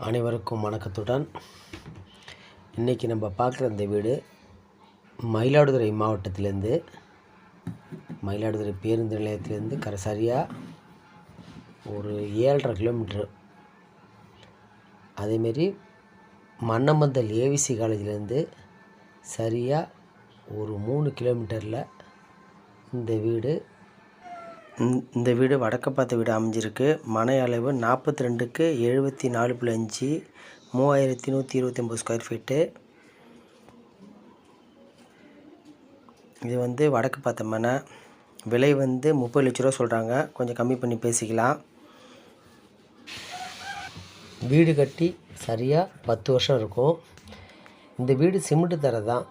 அனைவருக்கும் வணக்கத்துடன் இன்றைக்கி நம்ம பார்க்குற இந்த வீடு மயிலாடுதுறை மாவட்டத்திலேருந்து மயிலாடுதுறை பேருந்து நிலையத்திலேருந்து சரியாக ஒரு 7.5 கிலோமீட்ரு. அதேமாரி மன்னமந்தல் ஏவிசி காலேஜிலேருந்து சரியாக ஒரு 3 கிலோமீட்டரில் இந்த வீடு வடக்க பார்த்த வீடு அமைஞ்சிருக்கு. மனை அளவு 42க்கு 74.5, 3129 ஸ்கொயர் ஃபீட்டு. இது வடக்கு பார்த்த மனை. விலை 30 லட்ச ரூபா சொல்கிறாங்க. கொஞ்சம் கம்மி பண்ணி பேசிக்கலாம். வீடு கட்டி சரியாக 10 வருஷம் இருக்கும். இந்த வீடு சிமெண்ட்டு தரை தான்,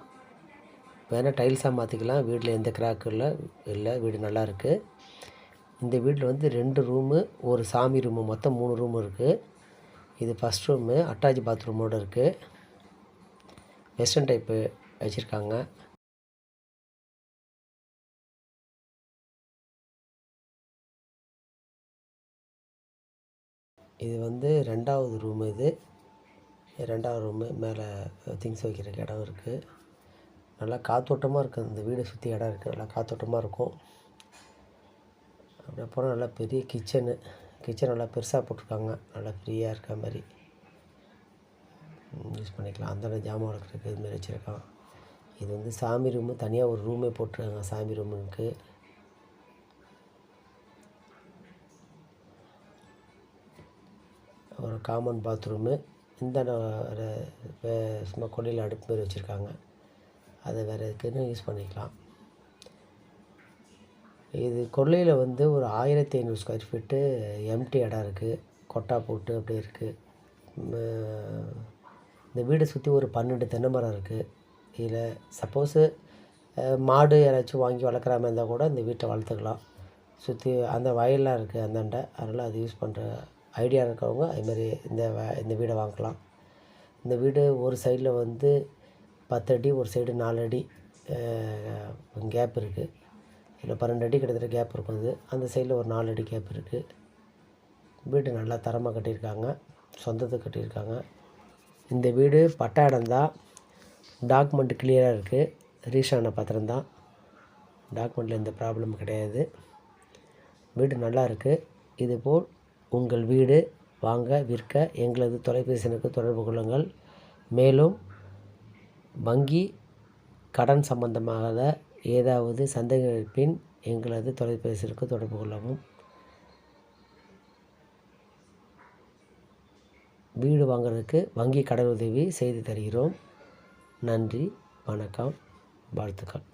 வேணால் டைல்ஸாக மாற்றிக்கலாம். வீட்டில் எந்த கிராக்கும் இல்லை. வீடு நல்லா இருக்குது. இந்த வீட்டில் 2 ரூமு, ஒரு சாமி ரூமு, மொத்தம் 3 ரூமு இருக்குது. இது ஃபஸ்ட் ரூமு, அட்டாச் பாத்ரூமோடு இருக்குது. வெஸ்டர்ன் டைப்பு வச்சுருக்காங்க. இது 2வது ரூமு. இது 2வது ரூமு. மேலே திங்ஸ் வைக்கிறதுக்கு இடம் இருக்குது. நல்லா காத்தோட்டமாக இருக்குது. இந்த வீடை சுற்றி இடம் இருக்குது, நல்லா காத்தோட்டமாக இருக்கும். அப்புறம் நல்லா பெரிய கிச்சன் நல்லா பெருசாக போட்டிருக்காங்க. நல்லா ஃப்ரீயாக இருக்க மாதிரி யூஸ் பண்ணிக்கலாம். அந்த ஜாமான் வளர்க்குறதுக்கு இதுமாரி வச்சுருக்கான். இது சாமி ரூமு. தனியாக ஒரு ரூமே போட்டிருக்காங்க சாமி ரூமுக்கு. ஒரு காமன் பாத்ரூமு. இந்த சும்மா கொல்லையில் அடுப்பு மாரி வச்சுருக்காங்க. அதை வேறு எதுக்குன்னு யூஸ் பண்ணிக்கலாம். இது கொல்லையில் ஒரு 1500 ஸ்கொயர் ஃபீட்டு எம்டி இடம் இருக்குது. கொட்டா போட்டு அப்படியே இருக்குது. இந்த வீடை சுற்றி ஒரு 12 தென்னை மரம் இருக்குது. இதில் சப்போஸு மாடு யாராச்சும் வாங்கி வளர்க்குற மாதிரி இருந்தால் கூட இந்த வீட்டை வளர்த்துக்கலாம். சுற்றி அந்த வயல்லாம் இருக்குது அந்தாண்ட. அதனால் அது யூஸ் பண்ணுற ஐடியா இருக்கவங்க அதுமாரி இந்த வீடை வாங்கலாம். இந்த வீடு ஒரு சைடில் 10 அடி, ஒரு சைடு 4 அடி கேப் இருக்குது. இதில் 12 அடி கிட்டத்தட்ட கேப் இருக்குது. அந்த சைடில் ஒரு 4 அடி கேப் இருக்குது. வீடு நல்லா தரமாக கட்டியிருக்காங்க. சொந்தத்துக்கு கட்டியிருக்காங்க. இந்த வீடு பட்டா இடம் தான். டாக்குமெண்ட் கிளியராக இருக்குது. ரீஷான பத்திரம் தான். டாக்குமெண்ட்டில் எந்த ப்ராப்ளமும் கிடையாது. வீடு நல்லா இருக்குது. இதுபோல் உங்கள் வீடு வாங்க விற்க எங்களது தொலைபேசி எண்ணுக்கு தொடர்பு கொள்ளுங்கள். மேலும் வங்கி கடன் சம்பந்தமாக ஏதாவது சந்தேகம் இருப்பின் எங்களது தொலைபேசிக்கு தொடர்பு கொள்ளவும். வீடு வாங்குறதுக்கு வங்கி கடன் உதவி செய்து தருகிறோம். நன்றி, வணக்கம், வாழ்த்துக்கள்.